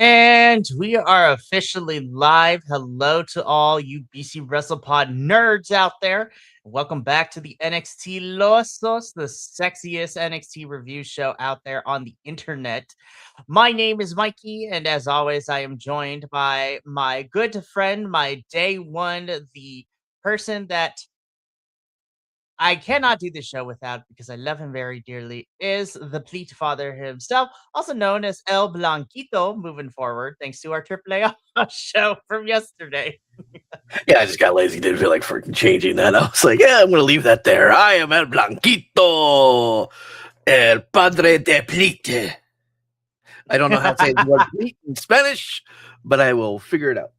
And we are officially live. Hello to all you BC Wrestle Pod nerds out there. Welcome back to the NXT Losos, the sexiest NXT review show out there on the internet. My name is Mikey, and as always, I am joined by my good friend, my day one, the person that I cannot do this show without because I love him very dearly, is the Pleat Father himself, also known as El Blanquito, moving forward, thanks to our AAA show from yesterday. Yeah, I just got lazy. Didn't feel like freaking changing that. I was like, yeah, I'm going to leave that there. I am El Blanquito, el padre de plite. I don't know how to say the word plite in Spanish, but I will figure it out.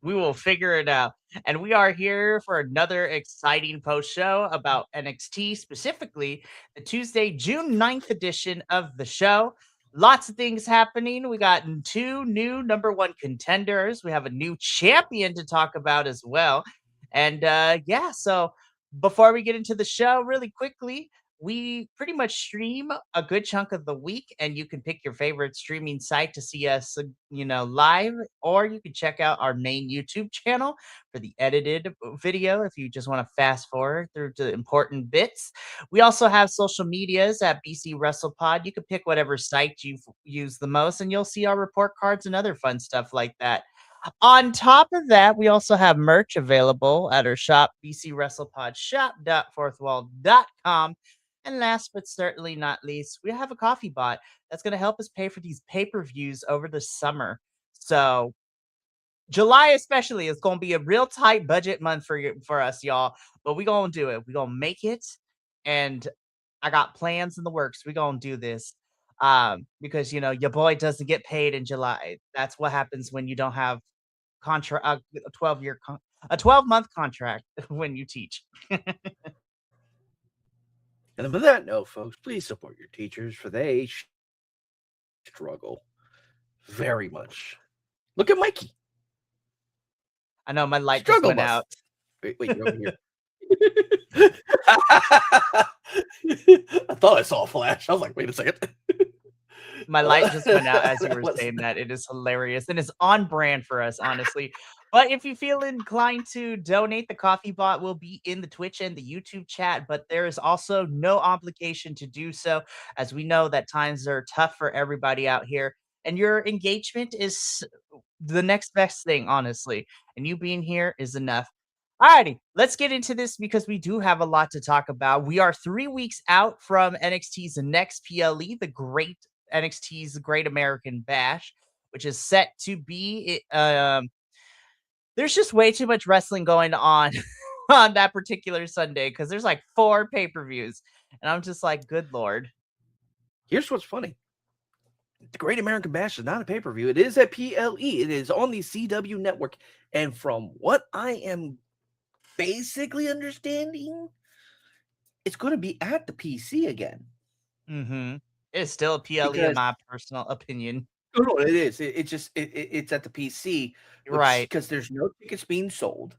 We will figure it out. And we are here for another exciting post show about NXT, specifically the Tuesday, June 9th edition of the show. Lots of things happening. We got two new number one contenders. We have a new champion to talk about as well. And so before we get into the show, really quickly, we pretty much stream a good chunk of the week, and you can pick your favorite streaming site to see us, live, or you can check out our main YouTube channel for the edited video if you just want to fast forward through to important bits. We also have social medias at BC Wrestle Pod. You can pick whatever site you use the most, and you'll see our report cards and other fun stuff like that. On top of that, we also have merch available at our shop, bcwrestlepodshop.fourthwall.com. And last but certainly not least, we have a coffee bot that's going to help us pay for these pay-per-views over the summer. So July especially is going to be a real tight budget month for us, y'all. But we're going to do it. We're going to make it. And I got plans in the works. We're going to do this. Because your boy doesn't get paid in July. That's what happens when you don't have contract a 12-month contract when you teach. And with that note, folks, please support your teachers, for they struggle very much. Look at Mikey. I know my light just went out. Wait, you're over here. I thought I saw a flash. I was like, wait a second. My light just went out as you were saying that. It is hilarious and it's on brand for us, honestly. But if you feel inclined to donate, the coffee bot will be in the Twitch and the YouTube chat. But there is also no obligation to do so, as we know that times are tough for everybody out here. And your engagement is the next best thing, honestly. And you being here is enough. Alrighty, let's get into this because we do have a lot to talk about. We are 3 weeks out from NXT's next PLE, NXT's Great American Bash, which is set to be. There's just way too much wrestling going on on that particular Sunday because there's like 4 pay-per-views, and I'm just like, good lord. Here's what's funny. The Great American Bash is not a pay-per-view. It is a PLE. It is on the CW network. And from what I am basically understanding, it's going to be at the PC again. Mm-hmm. It's still a PLE in my personal opinion. No, it is. It's at the PC. Right. Because there's no tickets being sold.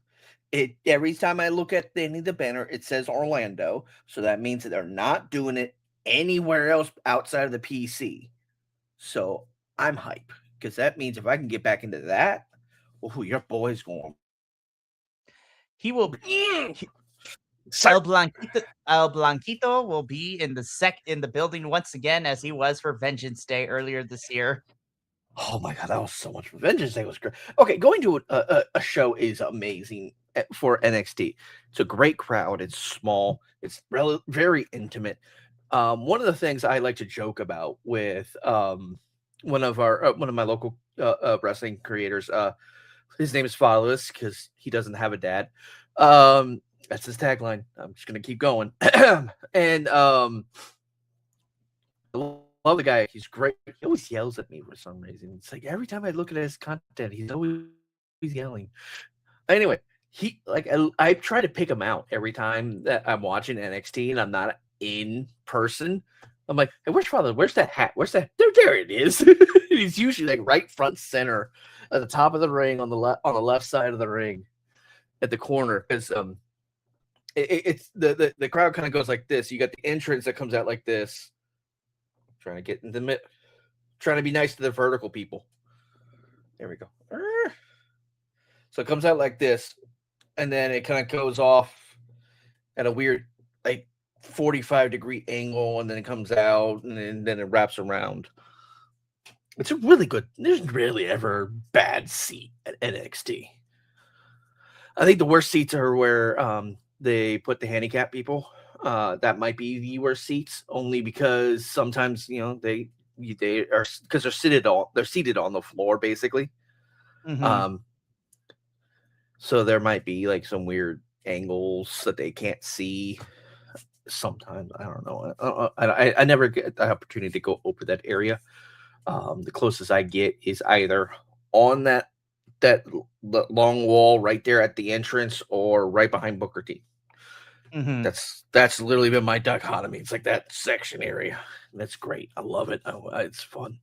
Every time I look at any of the banner, it says Orlando. So that means that they're not doing it anywhere else outside of the PC. So I'm hype because that means if I can get back into that, your boy's going. He will be. El Blanquito will be in the building once again as he was for Vengeance Day earlier this year. Oh my god, that was so much. Vengeance Day was great. Okay, going to a show is amazing for NXT. It's a great crowd. It's small. It's very intimate. One of the things I like to joke about with one of my local wrestling creators, his name is Fatherless because he doesn't have a dad. That's his tagline. I'm just gonna keep going. And I love the guy. He's great. He always yells at me for some reason. It's like every time I look at his content, he's always yelling. Anyway, I try to pick him out every time that I'm watching NXT and I'm not in person. I'm like, hey, where's Father? Where's that hat? Where's that? There it is. He's usually like right front center at the top of the ring on the left side of the ring at the corner. Because it's the crowd kind of goes like this. You got the entrance that comes out like this. Trying to get in the mid, trying to be nice to the vertical people. There we go. So it comes out like this, and then it kind of goes off at a weird, like 45-degree angle, and then it comes out, and then it wraps around. It's a really good. There's rarely ever bad seat at NXT. I think the worst seats are where they put the handicap people. That might be the worst seats, only because sometimes they are because they're seated on the floor basically. Mm-hmm. So there might be like some weird angles that they can't see. Sometimes I don't know. I never get the opportunity to go over that area. The closest I get is either on that long wall right there at the entrance or right behind Booker T. Mm-hmm. That's literally been my dichotomy. It's like that section area. That's great. I love it. It's fun.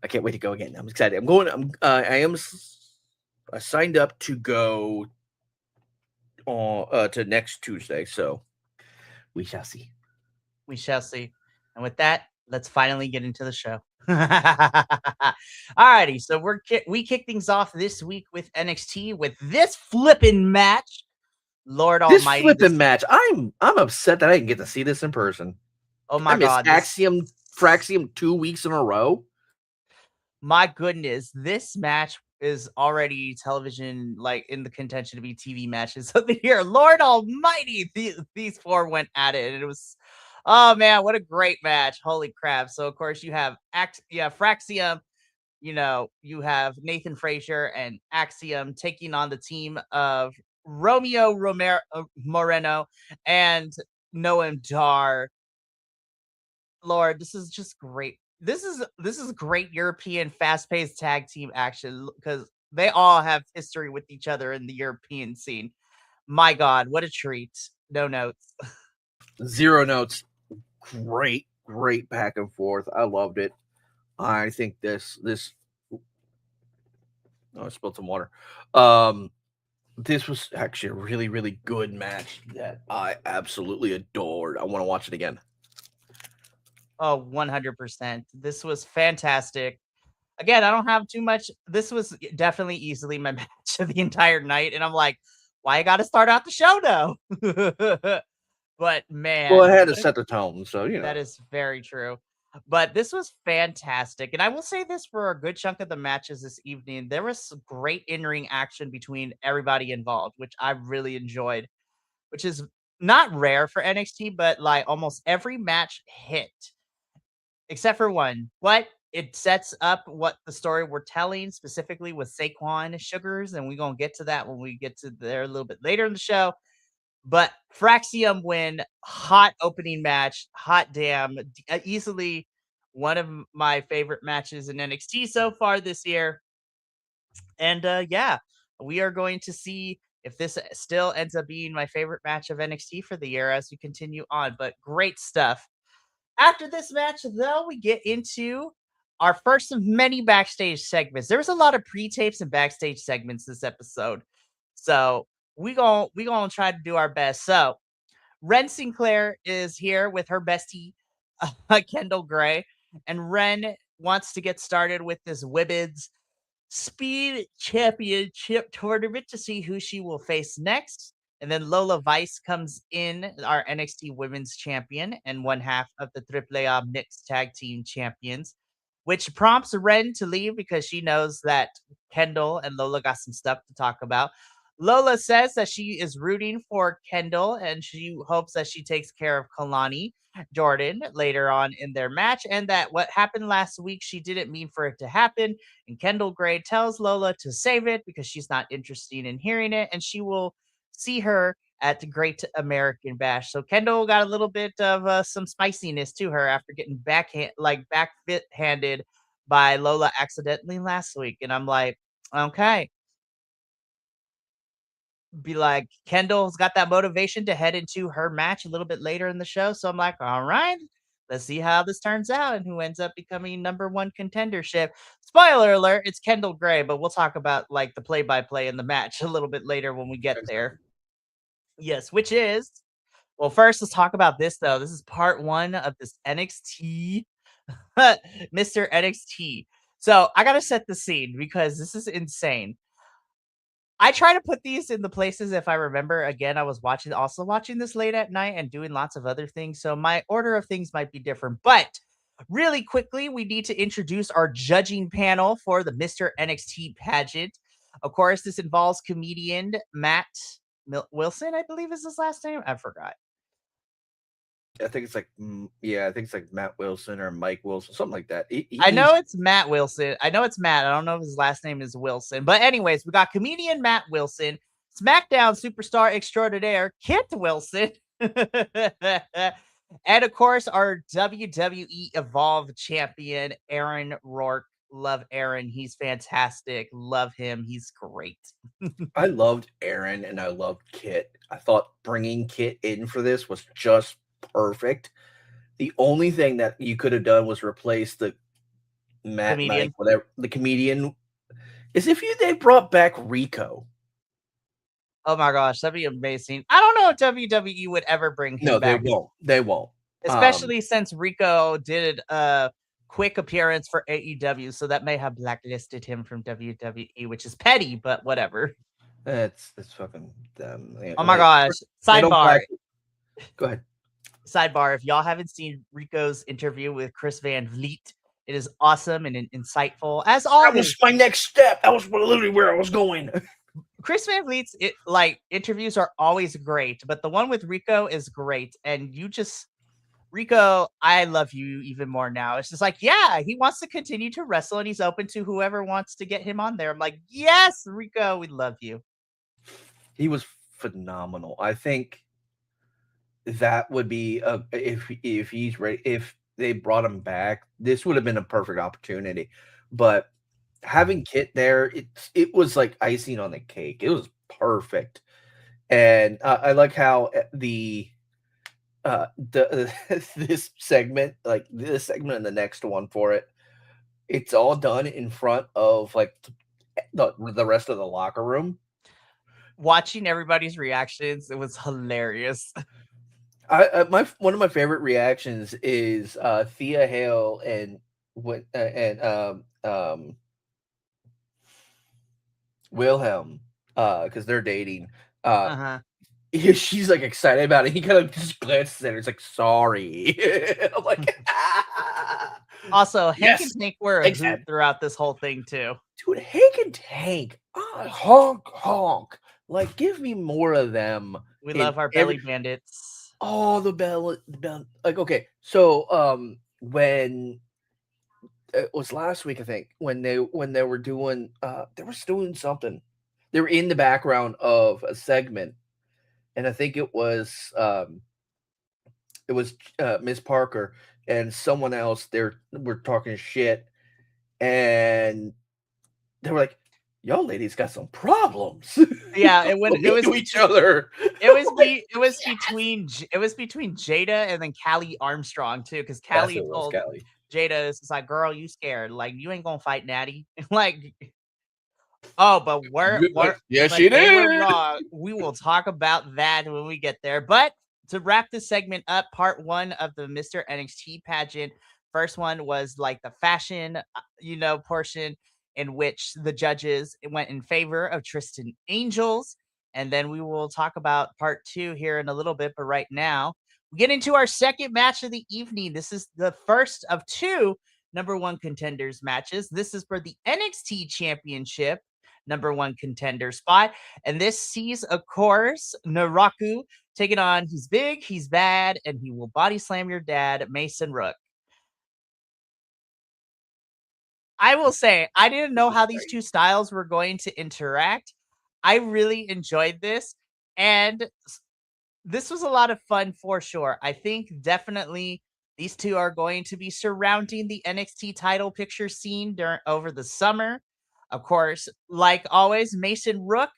I can't wait to go again. I'm excited. I signed up to go on to next Tuesday, so we shall see. We shall see. And with that, let's finally get into the show. Alrighty, so we kick things off this week with NXT with this flipping match. Lord This Almighty, flipping match. I'm upset that I didn't get to see this in person. oh I my missed God, Fraxium 2 weeks in a row. my goodness, this match is already television, like in the contention to be TV matches of the year. Lord Almighty, these four went at it, and it was, oh man, what a great match! Holy crap! So of course you have Fraxium. You have Nathan Frazier and Axiom taking on the team of Moreno and Noam Dar. Lord, this is just great. This is great European fast-paced tag team action because they all have history with each other in the European scene. My God, what a treat. No notes. 0 notes. Great back and forth. I loved it. I think this. Oh, I spilled some water. This was actually a really good match that I absolutely adored. I want to watch it again. Oh, 100%. This was fantastic. Again, I don't have too much. This was definitely easily my match of the entire night, and I'm like, why I got to start out the show though? But Well, man, I had to set the tone, so that is very true. But this was fantastic, and I will say this for a good chunk of the matches this evening, there was some great in-ring action between everybody involved, which I really enjoyed, which is not rare for NXT, but like almost every match hit except for one. But it sets up what the story we're telling, specifically with Saquon Sugars, and we're gonna get to that when we get to there a little bit later in the show. But Fraxium win, hot opening match, hot damn, easily one of my favorite matches in NXT so far this year. And yeah, we are going to see if this still ends up being my favorite match of NXT for the year as we continue on. But great stuff. After this match, though, we get into our first of many backstage segments. There was a lot of pre-tapes and backstage segments this episode. So we gonna try to do our best. So Ren Sinclair is here with her bestie, Kendall Gray, and Ren wants to get started with this Wibbits Speed Championship tournament to see who she will face next. And then Lola Vice comes in, our NXT Women's Champion and one half of the AAA Mixed Tag Team Champions, which prompts Ren to leave because she knows that Kendall and Lola got some stuff to talk about. Lola says that she is rooting for Kendall and she hopes that she takes care of Kalani Jordan later on in their match, and that what happened last week she didn't mean for it to happen. And Kendall Gray tells Lola to save it because she's not interested in hearing it, and she will see her at the Great American Bash. So Kendall got a little bit of some spiciness to her after getting back fit handed by Lola accidentally last week, and I'm like, okay. Be like, Kendall's got that motivation to head into her match a little bit later in the show. So I'm like, all right, let's see how this turns out and who ends up becoming number one contendership. Spoiler alert, it's Kendall Gray, but we'll talk about like the play by play in the match a little bit later when we get there. Yes, which is, well, first let's talk about this though. This is part one of this NXT Mr. NXT. So I gotta set the scene because this is insane. I try to put these in the places if I remember. Again, I was also watching this late at night and doing lots of other things. So my order of things might be different. But really quickly, we need to introduce our judging panel for the Mr. NXT pageant. Of course, this involves comedian Matt Wilson, I believe is his last name. I forgot. I think it's like, I think it's like Matt Wilson or Mike Wilson, something like that. I He's know it's Matt Wilson. I know it's Matt. I don't know if his last name is Wilson. But anyways, we got comedian Matt Wilson, SmackDown superstar extraordinaire Kit Wilson, and of course our WWE Evolve champion Aaron Rourke. Love Aaron. He's fantastic. Love him. He's great. I loved Aaron and I loved Kit. I thought bringing Kit in for this was just perfect. The only thing that you could have done was replace the Matt Comedian. Mike, whatever the comedian, is if they brought back Rico. Oh my gosh, that'd be amazing. I don't know if WWE would ever bring him No, they back. won't. They won't. Especially since Rico did a quick appearance for AEW, so that may have blacklisted him from WWE, which is petty, but whatever. That's fucking them. Oh my gosh. Sidebar. Go ahead. Sidebar. If y'all haven't seen Rico's interview with Chris Van Vliet, it is awesome and insightful. As always. That was my next step. That was literally where I was going. Chris Van Vliet's interviews are always great, but the one with Rico is great. And Rico, I love you even more now. It's just like, yeah, he wants to continue to wrestle and he's open to whoever wants to get him on there. I'm like, yes, Rico, we love you. He was phenomenal. I think that would be if he's ready. If they brought him back, this would have been a perfect opportunity. But having Kit there, it was like icing on the cake. It was perfect, and I like how this segment and the next one for it, it's all done in front of like the rest of the locker room. Watching everybody's reactions, it was hilarious. One of my favorite reactions is Thea Hale and Wilhelm, because they're dating. She's like excited about it. He kind of just glances at her. It's like, sorry. I'm like, also, Hank and Tank were a hoot throughout this whole thing too. Dude, Hank and Tank, honk. Like, give me more of them. We love our belly bandits. Oh, the belly. Like, okay, so when it was last week, I think, when they were doing something. They were in the background of a segment. And I think it was Miss Parker and someone else. They were talking shit, and they were like, "Y'all ladies got some problems." Yeah, it was to each other. It was between Jada and then Callie Armstrong too, because Callie told Jada, "It's like, girl, you scared? Like, you ain't gonna fight Natty?" Like. Oh, but she did. We're wrong. We will talk about that when we get there. But to wrap this segment up, part one of the Mr. NXT pageant. First one was like the fashion, portion in which the judges went in favor of Tristan Angels. And then we will talk about part two here in a little bit. But right now, we get into our second match of the evening. This is the first of two number one contenders matches. This is for the NXT Championship number one contender spot. And this sees, of course, Naraku taking on He's Big, He's Bad, and He Will Body Slam Your Dad, Mason Rook. I will say, I didn't know how these two styles were going to interact. I really enjoyed this. And this was a lot of fun for sure. I think definitely these two are going to be surrounding the NXT title picture scene over the summer. Of course, like always, Mason Rook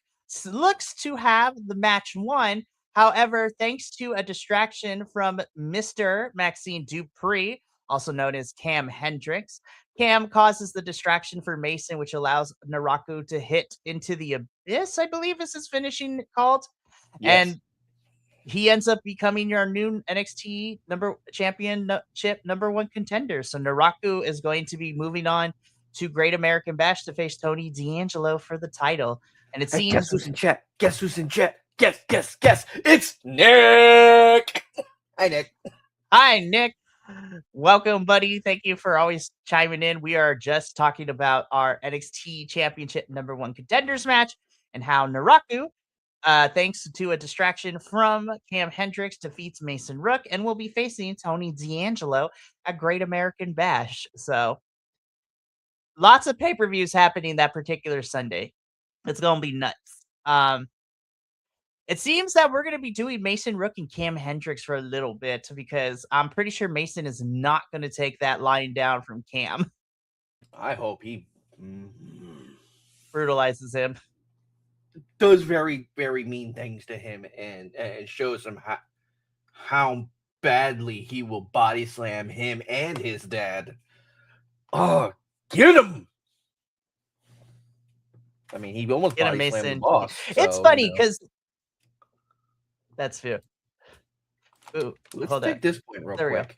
looks to have the match won. However, thanks to a distraction from Mr. Maxine Dupree, also known as Cam Hendricks, Cam causes the distraction for Mason, which allows Naraku to hit into the abyss, I believe is his finishing called. Yes. And he ends up becoming your new NXT championship number one contender. So Naraku is going to be moving on to Great American Bash to face Tony D'Angelo for the title. And it Hey, seems guess who's in chat? Guess who's in chat? Guess. It's Nick. Hi, Nick. Hi, Nick. Welcome, buddy. Thank you for always chiming in. We are just talking about our NXT Championship #1 contenders match and how Naraku, thanks to a distraction from Cam Hendricks, defeats Mason Rook and will be facing Tony D'Angelo at Great American Bash. So, lots of pay-per-views happening that particular Sunday. It's going to be nuts. It seems that we're going to be doing Mason Rook and Cam Hendricks for a little bit because I'm pretty sure Mason is not going to take that line down from Cam. I hope he brutalizes him. Does very, very mean things to him and shows him how badly he will body slam him and his dad. Oh, get him! I mean, he almost Get him, body slammed the Mason. boss. It's funny because that's fair. Ooh, let's take this point real quick.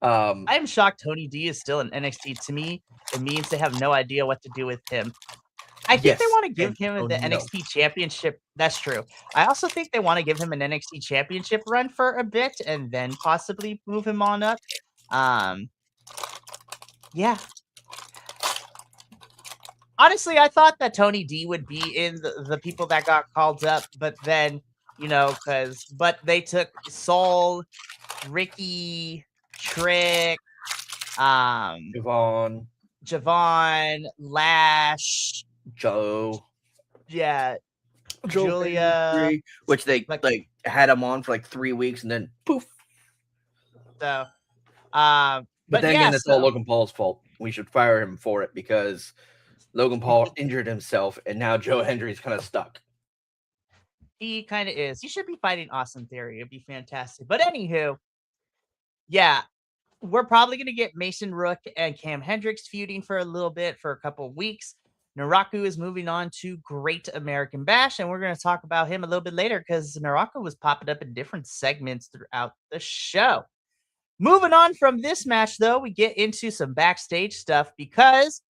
I'm shocked Tony D is still in NXT. To me, it means they have no idea what to do with him. I think they want to give him the NXT championship. That's true. I also think they want to give him an NXT championship run for a bit and then possibly move him on up. Yeah. Honestly, I thought that Tony D would be in the people that got called up, but then, but they took Soul, Ricky, Trick, Javon, Lash, Joe. Yeah. Julia. Which they like had him on for like 3 weeks and then poof. So but then again, it's all Logan Paul's fault. We should fire him for it because Logan Paul injured himself and now Joe Hendry's kind of stuck. He kind of is. He should be fighting Austin Theory. It'd be fantastic. But anywho, yeah, we're probably going to get Mason Rook and Cam Hendricks feuding for a little bit for a couple of weeks. Naraku is moving on to Great American Bash, and we're going to talk about him a little bit later because Naraku was popping up in different segments throughout the show. Moving on from this match, though, we get into some backstage stuff because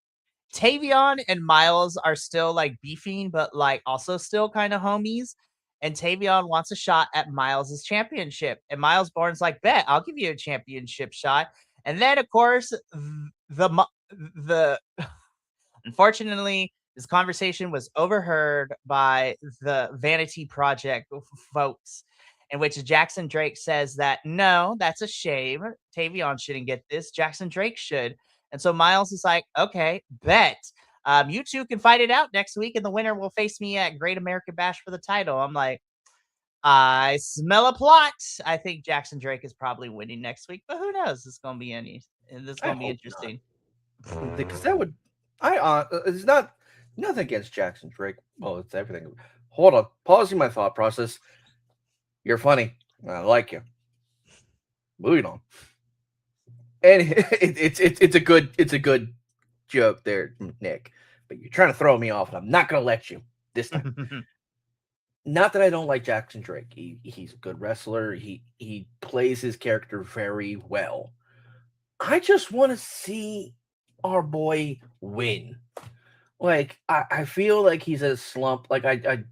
Tavion and Miles are still like beefing, but like also still kind of homies. And Tavion wants a shot at Miles's championship. And Miles Bourne's like, bet, I'll give you a championship shot. And then, of course, the unfortunately, this conversation was overheard by the Vanity Project folks, in which Jackson Drake says that, no, that's a shame. Tavion shouldn't get this. Jackson Drake should. And so Miles is like, okay, bet. You two can fight it out next week, and the winner will face me at Great American Bash for the title. I'm like, I smell a plot. I think Jackson Drake is probably winning next week, but who knows? This is going to be interesting. Because that would, it's not nothing against Jackson Drake. Well, it's everything. Hold on, pausing my thought process. You're funny. I like you. Moving on. And it's a good joke there, Nick. But you're trying to throw me off, and I'm not going to let you this time. Not that I don't like Jackson Drake. He's a good wrestler. He plays his character very well. I just want to see our boy win. Like I feel like he's a slump. Like I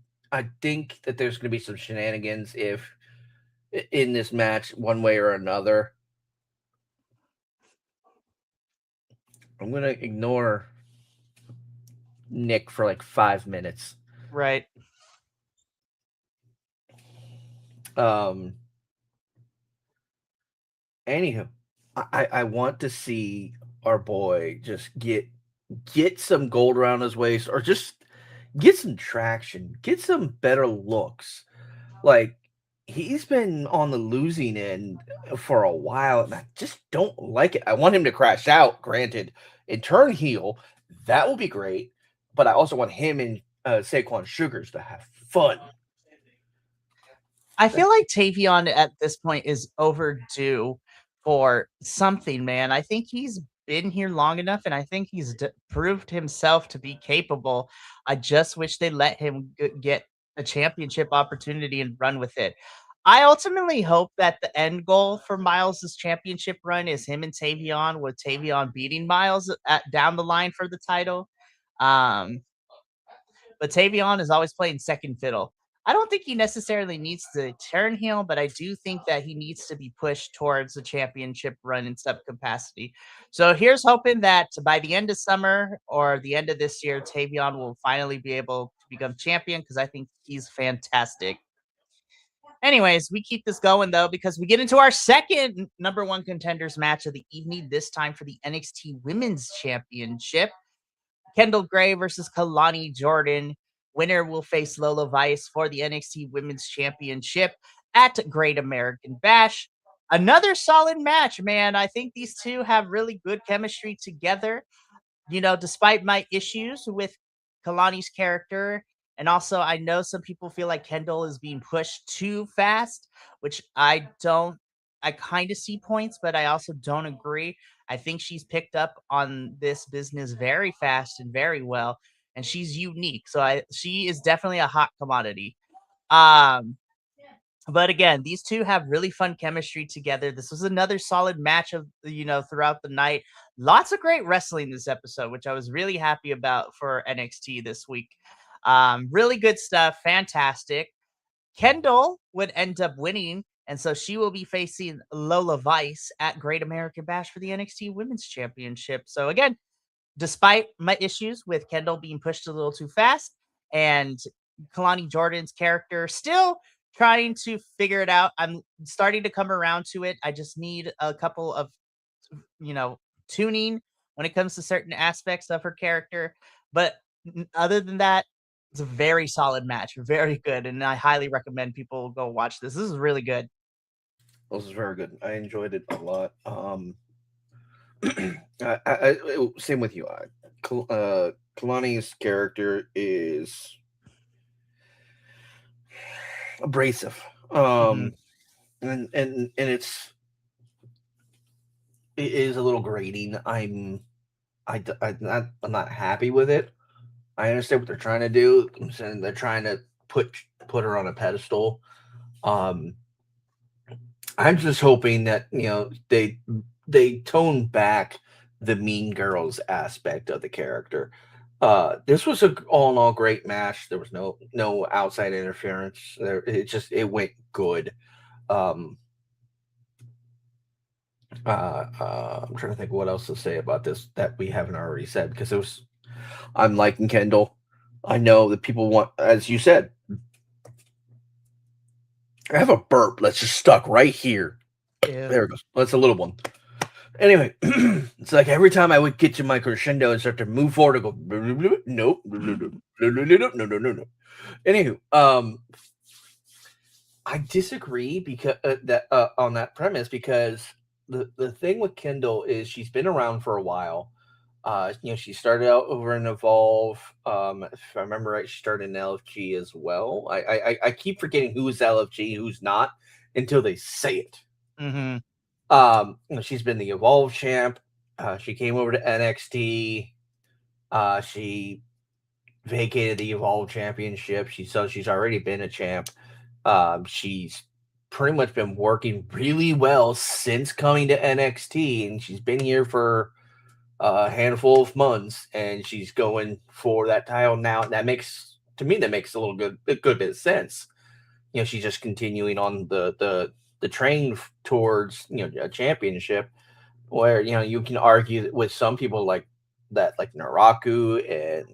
think that there's going to be some shenanigans in this match, one way or another. I'm going to ignore Nick for like 5 minutes. Right. Anywho, I want to see our boy just get some gold around his waist, or just get some traction, get some better looks. Like, he's been on the losing end for a while, and I just don't like it. I want him to crash out, granted, and turn heel. That will be great. But I also want him and Saquon Sugars to have fun. I feel like Tavion at this point is overdue for something, man. I think he's been here long enough, and I think he's proved himself to be capable. I just wish they let him get a championship opportunity and run with it. I ultimately hope that the end goal for Miles' championship run is him and Tavion, with Tavion beating Miles down the line for the title. Um, but Tavion is always playing second fiddle. I don't think he necessarily needs to turn heel, but I do think that he needs to be pushed towards a championship run in some capacity. So here's hoping that by the end of summer or the end of this year, Tavion will finally be able to become champion, because I think he's fantastic. Anyways, we keep this going though, because we get into our second number one contenders match of the evening, this time for the NXT Women's Championship. Kendall Gray versus Kalani Jordan. Winner will face Lola Vice for the NXT Women's Championship at Great American Bash. Another solid match, man. I think these two have really good chemistry together. Despite my issues with Kalani's character, and also I know some people feel like Kendall is being pushed too fast, which I don't. I kind of see points, but I also don't agree. I think she's picked up on this business very fast and very well, and she's unique. So she is definitely a hot commodity. Um, but again, these two have really fun chemistry together. This was another solid match of throughout the night. Lots of great wrestling this episode, which I was really happy about for NXT this week. Really good stuff. Fantastic. Kendall would end up winning, and so she will be facing Lola Vice at Great American Bash for the NXT Women's Championship. So again, despite my issues with Kendall being pushed a little too fast and Kalani Jordan's character still trying to figure it out, I'm starting to come around to it. I just need a couple of, tuning when it comes to certain aspects of her character. But other than that, it's a very solid match, very good, and I highly recommend people go watch this. This is really good. This is very good. I enjoyed it a lot. Same with you. Kalani's character is abrasive, Hmm. and it is a little grating. I'm not happy with it. I understand what they're trying to do. I'm saying they're trying to put her on a pedestal. Um, I'm just hoping that they tone back the mean girls aspect of the character. This was a all in all great match. There was no outside interference. It went good. Um, I'm trying to think what else to say about this that we haven't already said, because I'm liking Kendall. I know that people want, as you said, I have a burp that's just stuck right here. There it goes. That's a little one. Anyway, it's like every time I would get to my crescendo and start to move forward, I go, nope, no. Anywho, I disagree because on that premise, because the thing with Kendall is she's been around for a while. She started out over in Evolve. If I remember right, she started in LFG as well. I keep forgetting who's LFG, who's not, until they say it. Hmm. She's been the Evolve champ. She came over to NXT. She vacated the Evolve championship. She's already been a champ. She's pretty much been working really well since coming to NXT, and she's been here for a handful of months, and she's going for that title now. And that makes a good bit of sense. She's just continuing on the train towards a championship, where you can argue with some people like that, like Naraku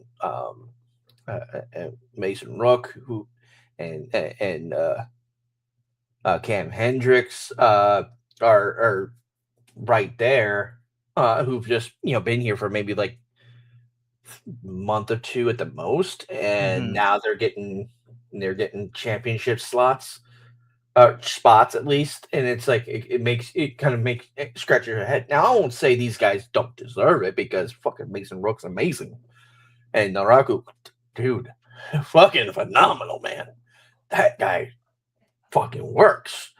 and Mason Rook, who and Cam Hendricks are right there, who've just been here for maybe like month or two at the most, and Hmm. now they're getting championship spots at least, and it's like it kind of makes scratch your head. Now I won't say these guys don't deserve it, because fucking Mason Rook's amazing, and Naraku, dude, fucking phenomenal, man. That guy fucking works.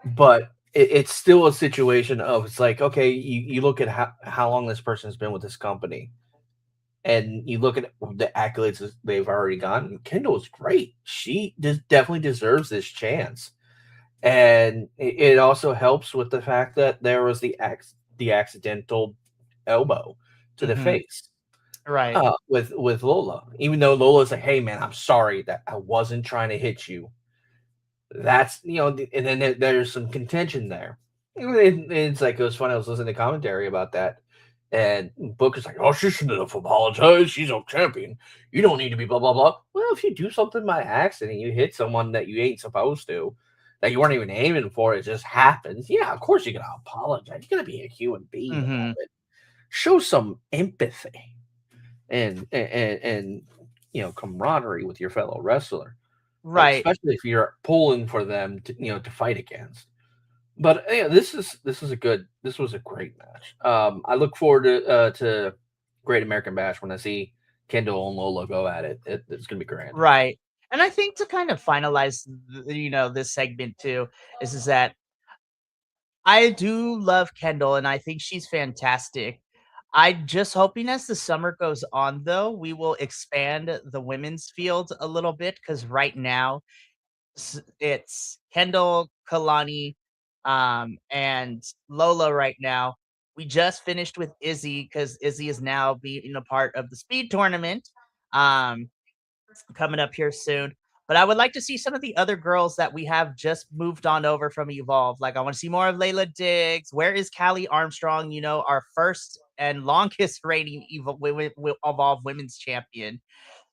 But it's still a situation of, it's like, okay, you look at how long this person's been with this company, and you look at the accolades they've already gotten. Kendall is great. She definitely deserves this chance. and it also helps with the fact that there was the accidental elbow to the Mm-hmm. face Right. with Lola. Even though Lola's like, "Hey man, I'm sorry that I wasn't trying to hit you." That's and then there's some contention there. It's like it was funny. I was listening to commentary about that, and Booker's like, "Oh, she shouldn't have apologized. She's a champion. You don't need to be blah blah blah." Well, if you do something by accident, you hit someone that you ain't supposed to, that you weren't even aiming for, it just happens. Yeah, of course you're gonna apologize. You're gonna be a human being Mm-hmm. about it. Show some empathy and camaraderie with your fellow wrestler, Right. especially if you're pulling for them to fight against. But yeah, this was a great match. I look forward to Great American Bash when I see Kendall and Lola go at it. It's gonna be grand. Right. And I think to kind of finalize, this segment too, is that I do love Kendall, and I think she's fantastic. I just hoping as the summer goes on, though, we will expand the women's field a little bit because right now it's Kendall, Kalani, and Lola. Right now, we just finished with Izzy because Izzy is now being a part of the speed tournament. Um, Coming up here soon. But I would like to see some of the other girls that we have just moved on over from Evolve. Like I want to see more of Layla Diggs. Where is Callie Armstrong? Our first and longest reigning Evolve Women's Champion.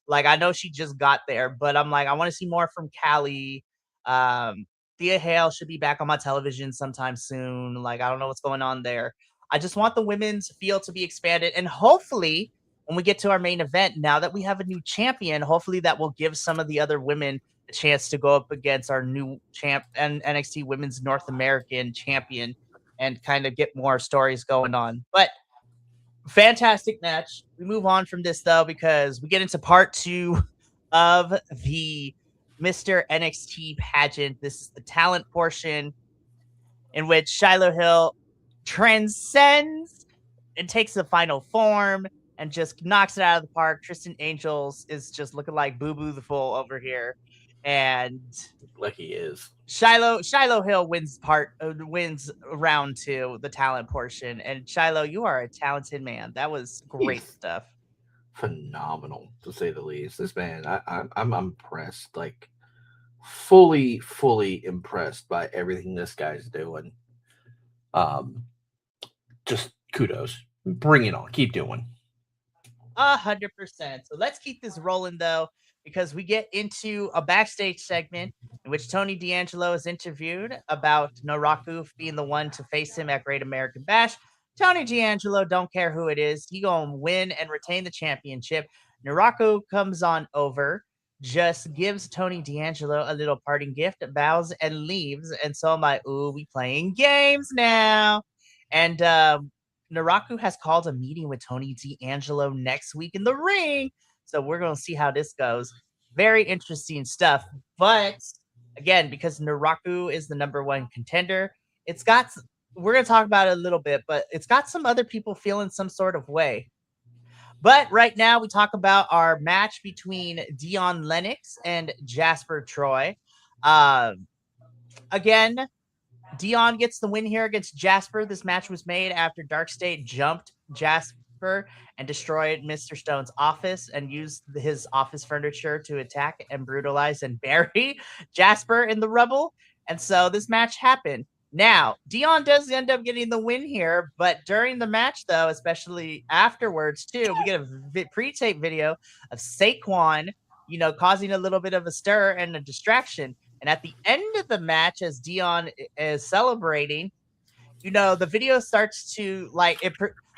Like I know she just got there, but I'm like I want to see more from Callie. Thea Hale should be back on my television sometime soon. Like I don't know what's going on there. I just want the women's field to be expanded, and hopefully, when we get to our main event, now that we have a new champion, hopefully that will give some of the other women a chance to go up against our new champ and NXT Women's North American champion, and kind of get more stories going on. But fantastic match. We move on from this though because we get into part 2 of the Mr. NXT pageant. This is the talent portion in which Shiloh Hill transcends and takes the final form and just knocks it out of the park. Tristan Angels is just looking like Boo Boo the Fool over here. And Like he is. Shiloh Hill wins round 2, the talent portion. And Shiloh, you are a talented man. That was great He's stuff. phenomenal to say the least. This man, I'm impressed. Like fully impressed by everything this guy's doing. Um, just kudos. Bring it on. Keep doing. 100%. So let's keep this rolling though, because we get into a backstage segment in which Tony D'Angelo is interviewed about Naraku being the one to face him at Great American Bash. Tony D'Angelo don't care who it is. He gonna win and retain the championship. Naraku comes on over, just gives Tony D'Angelo a little parting gift, bows and leaves. And so I'm like, ooh, we playing games now. And Naraku has called a meeting with Tony D'Angelo next week in the ring. So we're going to see how this goes. Very interesting stuff. But again, because Naraku is the number one contender, it's got, we're going to talk about it a little bit, but it's got some other people feeling some sort of way. But right now, we talk about our match between Dion Lennox and Jasper Troy. Again, Dion gets the win here against Jasper. This match was made after Dark State jumped Jasper and destroyed Mr. Stone's office and used his office furniture to attack and brutalize and bury Jasper in the rubble. And so this match happened. Now, Dion does end up getting the win here, but during the match, though, especially afterwards, too, we get a pre-tape video of Saquon, causing a little bit of a stir and a distraction. And at the end of the match, as Dion is celebrating, the video starts to like it.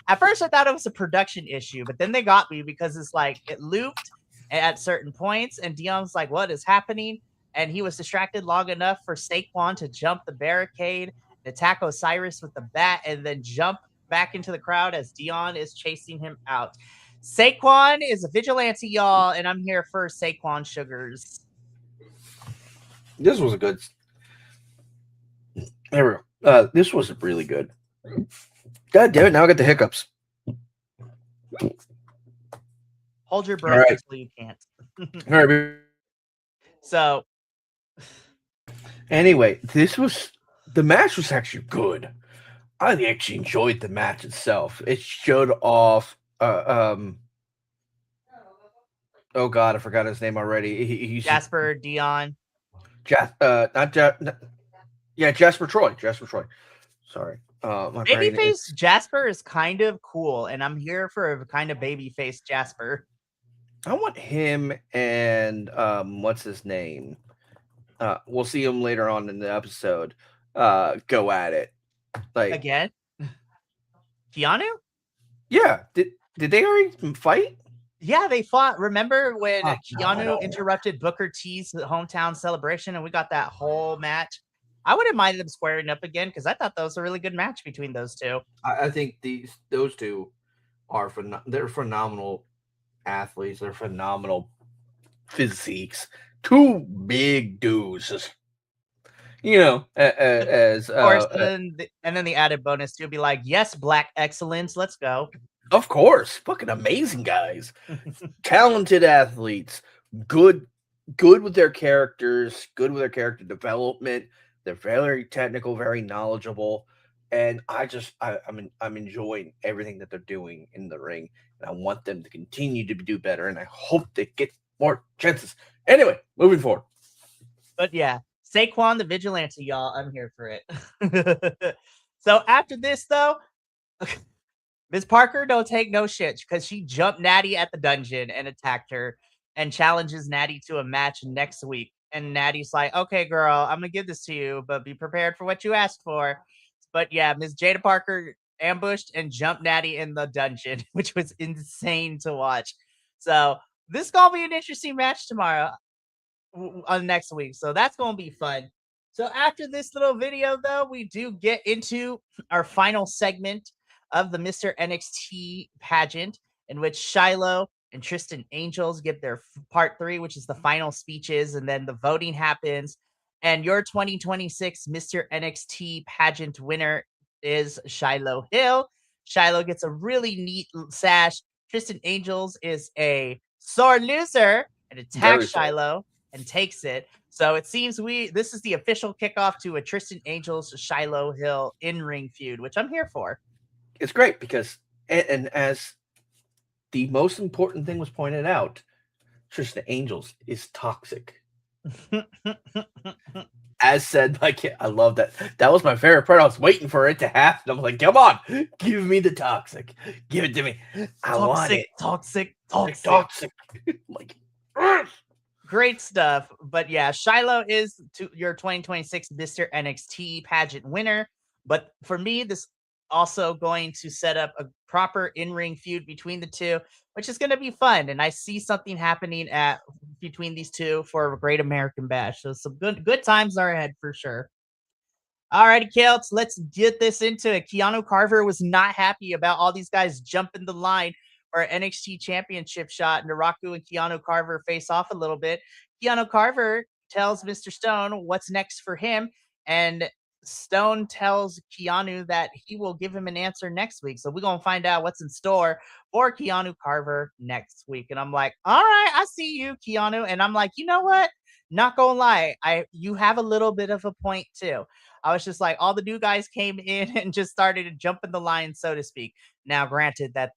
At first, I thought it was a production issue, but then they got me because it's like it looped at certain points, and Dion's like, "What is happening?" And he was distracted long enough for Saquon to jump the barricade, attack Osiris with the bat, and then jump back into the crowd as Dion is chasing him out. Saquon is a vigilante, y'all, and I'm here for Saquon Sugars. This was a good. There we go. This was really good. God damn it! Now I got the hiccups. Hold your breath until you can't. All right. So Anyway, the match was actually good. I actually enjoyed the match itself. It showed off. Oh God, I forgot his name already. He's Jasper, Dion. Not yeah, Jasper Troy. Jasper Troy. Sorry, my brain is. Babyface Jasper is kind of cool, and I'm here for a kind of babyface Jasper. I want him and what's his name? We'll see him later on in the episode. Go at it. Like, Again? Keanu? yeah. Did they already fight? Yeah, they fought. Remember when Oh, Keanu no. interrupted Booker T's hometown celebration and we got that whole match? I wouldn't mind them squaring up again because I thought that was a really good match between those two. I think those two are they're phenomenal athletes. They're phenomenal physiques. Two big dudes, as Of course, and then the added bonus to be like, yes, Black Excellence, let's go. of course, fucking amazing guys, talented athletes, good with their characters, good with their character development. They're very technical, very knowledgeable, and I'm enjoying everything that they're doing in the ring, and I want them to continue to do better, and I hope they get more chances. Anyway, moving forward. But yeah, Saquon the Vigilante, y'all. I'm here for it. So after this, though, Ms. Parker don't take no shit because she jumped Natty at the dungeon and attacked her and challenges Natty to a match next week. And Natty's like, okay, girl, I'm going to give this to you, but be prepared for what you asked for. But yeah, Ms. Jada Parker ambushed and jumped Natty in the dungeon, which was insane to watch. So this is going to be an interesting match tomorrow on next week. So that's going to be fun. So after this little video, though, we do get into our final segment of the Mr. NXT pageant, in which Shiloh and Tristan Angels give their part 3, which is the final speeches, and then the voting happens. And your 2026 Mr. NXT pageant winner is Shiloh Hill. Shiloh gets a really neat sash. Tristan Angels is a sore loser and attacks Shiloh and takes it. So it seems this is the official kickoff to a Tristan Angels Shiloh Hill in-ring feud, which I'm here for. It's great because, and as the most important thing was pointed out, Tristan Angels is toxic. As said by Kid, I love that. That was my favorite part. I was waiting for it to happen. I'm like, come on, give me the toxic. Give it to me. I want it. Toxic. Like, great stuff. But yeah, Shiloh is your 2026 Mr. NXT pageant winner. But for me, this also going to set up a proper in-ring feud between the two, which is going to be fun. And I see something happening between these two for a Great American Bash. So some good times are ahead for sure. Alrighty, Kelts, let's get this into it. Keanu Carver was not happy about all these guys jumping the line for an NXT championship shot. Naraku and Keanu Carver face off a little bit. Keanu Carver tells Mr. Stone what's next for him, and Stone tells Keanu that he will give him an answer next week. So we're going to find out what's in store for Keanu Carver next week. And I'm like, all right, I see you, Keanu. And I'm like, you know what? Not going to lie. You have a little bit of a point too. I was just like, all the new guys came in and just started to jump in the line, so to speak. Now, granted that,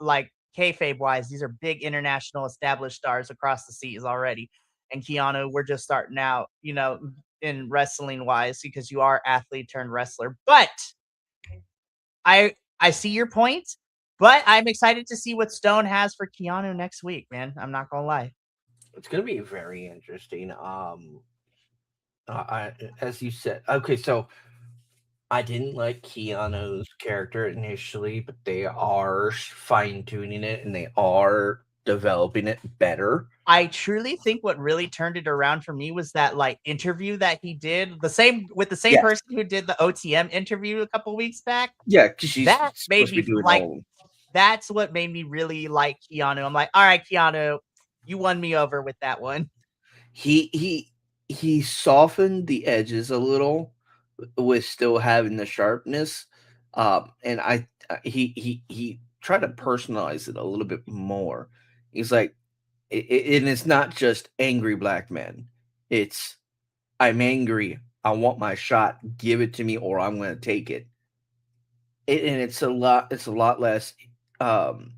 like kayfabe wise, these are big international established stars across the seas already. And Keanu, we're just starting out, in wrestling wise, because you are athlete turned wrestler. But I see your point, but I'm excited to see what Stone has for Keanu next week, man. I'm not gonna lie. It's gonna be very interesting. As you said, okay, so I didn't like Keanu's character initially, but they are fine tuning it and they are developing it better. I truly think what really turned it around for me was that interview that he did with the same person who did the OTM interview a couple weeks back. Yeah, because that made me like. That's what made me really like Keanu. I'm like, all right, Keanu, you won me over with that one. He softened the edges a little with still having the sharpness, and he tried to personalize it a little bit more. He's like, and it's not just angry black men; it's I'm angry. I want my shot. Give it to me, or I'm going to take it. And it's a lot. It's a lot less um,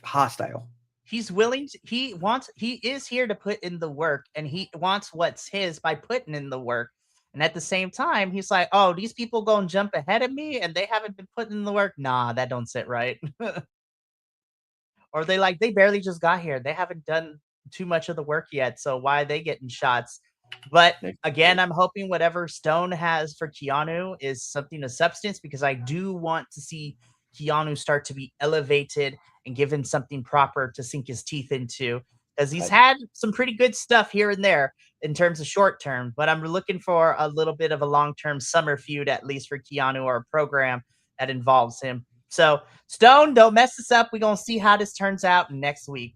hostile. He's willing to, he is here to put in the work, and he wants what's his by putting in the work. And at the same time, he's like, oh, these people gonna jump ahead of me and they haven't been putting in the work. Nah, that don't sit right. Or they barely just got here. They haven't done too much of the work yet. So why are they getting shots? But again, I'm hoping whatever Stone has for Keanu is something of substance, because I do want to see Keanu start to be elevated and given something proper to sink his teeth into. Because he's had some pretty good stuff here and there in terms of short term, but I'm looking for a little bit of a long term summer feud, at least for Keanu, or a program that involves him. So Stone, don't mess this up. We're gonna see how this turns out next week.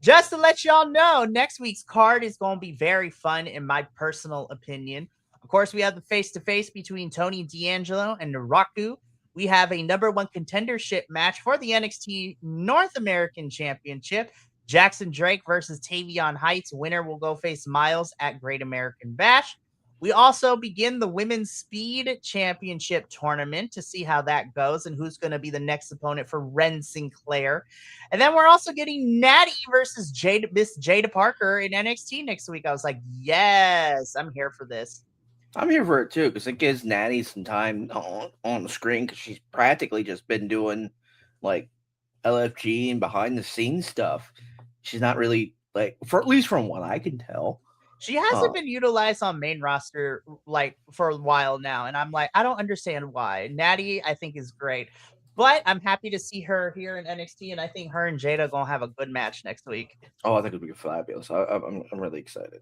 Just to let y'all know, next week's card is going to be very fun, in my personal opinion. Of course, we have the face-to-face between Tony D'Angelo and Naraku. We have a number one contendership match for the NXT North American Championship. Jackson Drake versus Tavion Heights. Winner will go face Miles at Great American Bash. We also begin the Women's Speed Championship tournament to see how that goes and who's going to be the next opponent for Ren Sinclair. And then we're also getting Natty versus Miss Jada Parker in NXT next week. I was like, yes, I'm here for this. I'm here for it too, because it gives Natty some time on the screen, because she's practically just been doing like LFG and behind the scenes stuff. She's not really for at least from what I can tell. She hasn't been utilized on main roster for a while now, and I'm like, I don't understand why. Natty, I think, is great, but I'm happy to see her here in NXT, and I think her and Jada are gonna have a good match next week. Oh, I think it'll be fabulous. I'm really excited.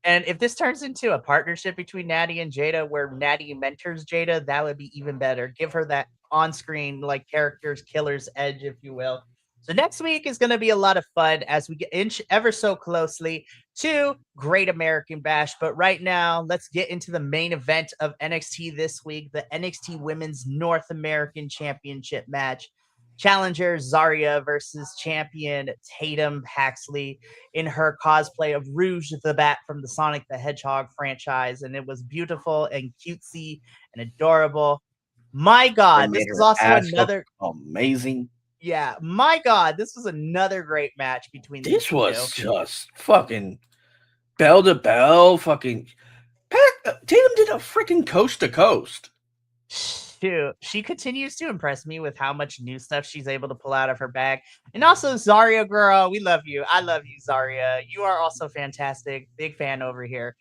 And if this turns into a partnership between Natty and Jada, where Natty mentors Jada, that would be even better. Give her that on-screen characters killer's edge, if you will. So next week is going to be a lot of fun as we get inch ever so closely to Great American Bash. But right now, let's get into the main event of NXT this week, the NXT Women's North American Championship match. Challenger Zarya versus champion Tatum Paxley in her cosplay of Rouge the Bat from the Sonic the Hedgehog franchise. And it was beautiful and cutesy and adorable. My God, this is also another amazing. Yeah, my God, this was another great match between these This was just fucking bell to bell. Fucking Tatum did a freaking coast to coast. Shoot, she continues to impress me with how much new stuff she's able to pull out of her bag. And also, Zarya, girl, we love you. I love you, Zarya. You are also fantastic. Big fan over here.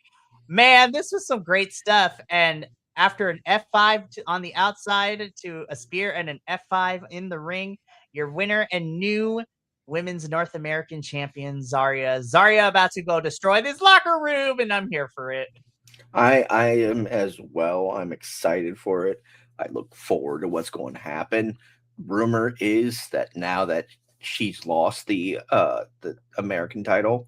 Man, this was some great stuff. And after an F5 on the outside to a spear and an F5 in the ring, your winner and new Women's North American champion, Zarya. Zarya about to go destroy this locker room, and I'm here for it. I am as well. I'm excited for it. I look forward to what's going to happen. Rumor is that now that she's lost the American title,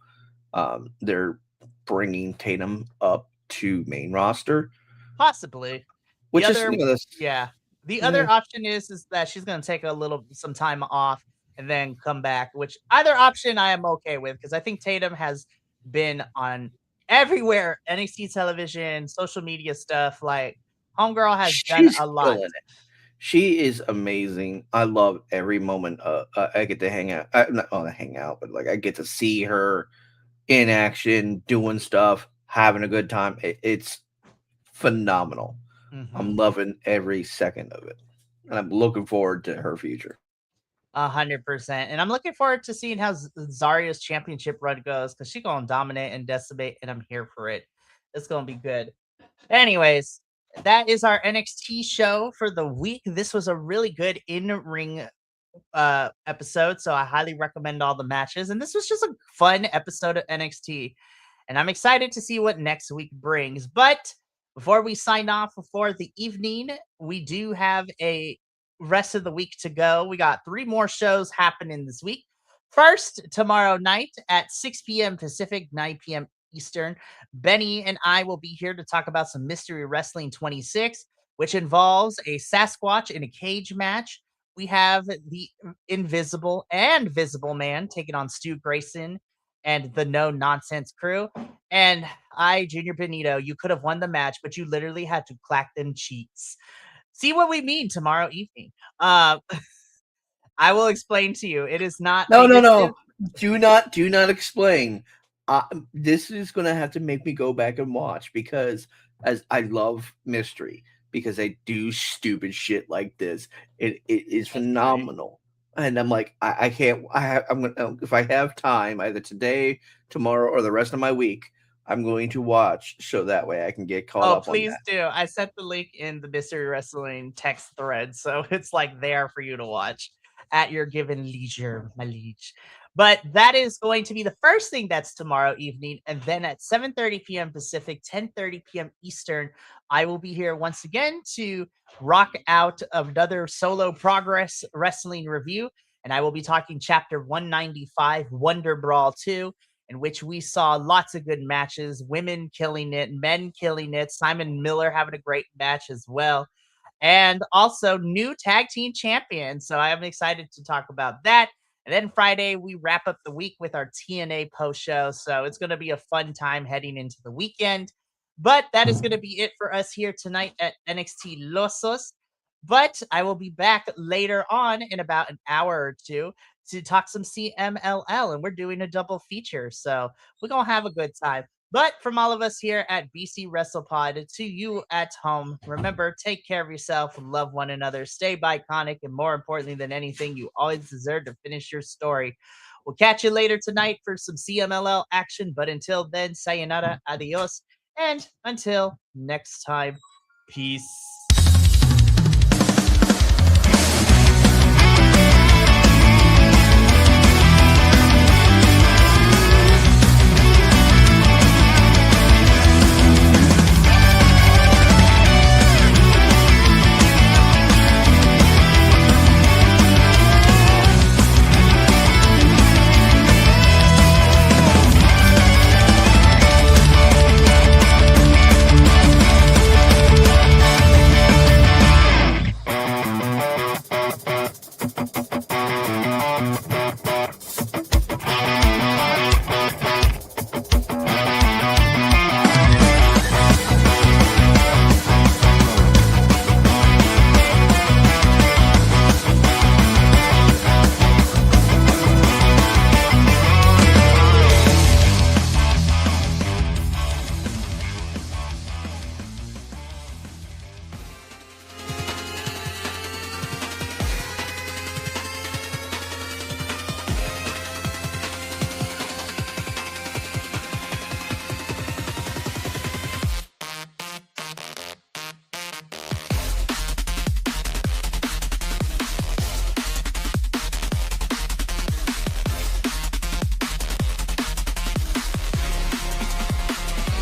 they're bringing Tatum up to main roster, possibly. Which the other option is that she's going to take some time off and then come back. Which either option I am okay with, because I think Tatum has been on everywhere, NXT television, social media stuff. Like, homegirl has done a lot. She is amazing. I love every moment. I get to hang out. Not hang out, but I get to see her in action, doing stuff, having a good time. It's phenomenal. Mm-hmm. I'm loving every second of it, and I'm looking forward to her future. 100%. And I'm looking forward to seeing how Zarya's championship run goes, because she's going to dominate and decimate, and I'm here for it. It's going to be good. Anyways, that is our NXT show for the week. This was a really good in-ring episode, so I highly recommend all the matches. And this was just a fun episode of NXT. And I'm excited to see what next week brings. But before we sign off for the evening, we do have a rest of the week to go. We got 3 more shows happening this week. First, tomorrow night at 6 p.m. Pacific, 9 p.m. Eastern, Benny and I will be here to talk about some Mystery Wrestling 26, which involves a Sasquatch in a cage match. We have the Invisible and Visible Man taking on Stu Grayson and the No Nonsense crew. And Junior Benito, you could have won the match, but you literally had to clack them cheeks. See what we mean tomorrow evening. Uh, I will explain to you. It is not No, no, figurative. no. Do not explain. This is gonna have to make me go back and watch because as I love mystery because they do stupid shit like this. It is phenomenal. And I'm like, I can't. I'm gonna if I have time, either today, tomorrow, or the rest of my week, I'm going to watch so that way I can get caught Oh, up on please that. do. I sent the link in the Mystery Wrestling text thread, so it's like there for you to watch at your given leisure, my liege. But that is going to be the first thing that's tomorrow evening, and then at 7:30 p.m. Pacific, 10:30 p.m. Eastern, I will be here once again to rock out another solo progress wrestling review, and I will be talking chapter 195, Wonder Brawl 2, in which we saw lots of good matches, women killing it, men killing it, Simon Miller having a great match as well, and also new tag team champions. So I'm excited to talk about that. And then Friday, we wrap up the week with our TNA post show. So it's going to be a fun time heading into the weekend. But that is going to be it for us here tonight at NXT Losos. But I will be back later on in about an hour or two to talk some CMLL, and we're doing a double feature. So we're going to have a good time. But from all of us here at BC Wrestle Pod to you at home, remember, take care of yourself, love one another, stay biconic, and more importantly than anything, you always deserve to finish your story. We'll catch you later tonight for some CMLL action. But until then, sayonara, adios, and until next time, peace.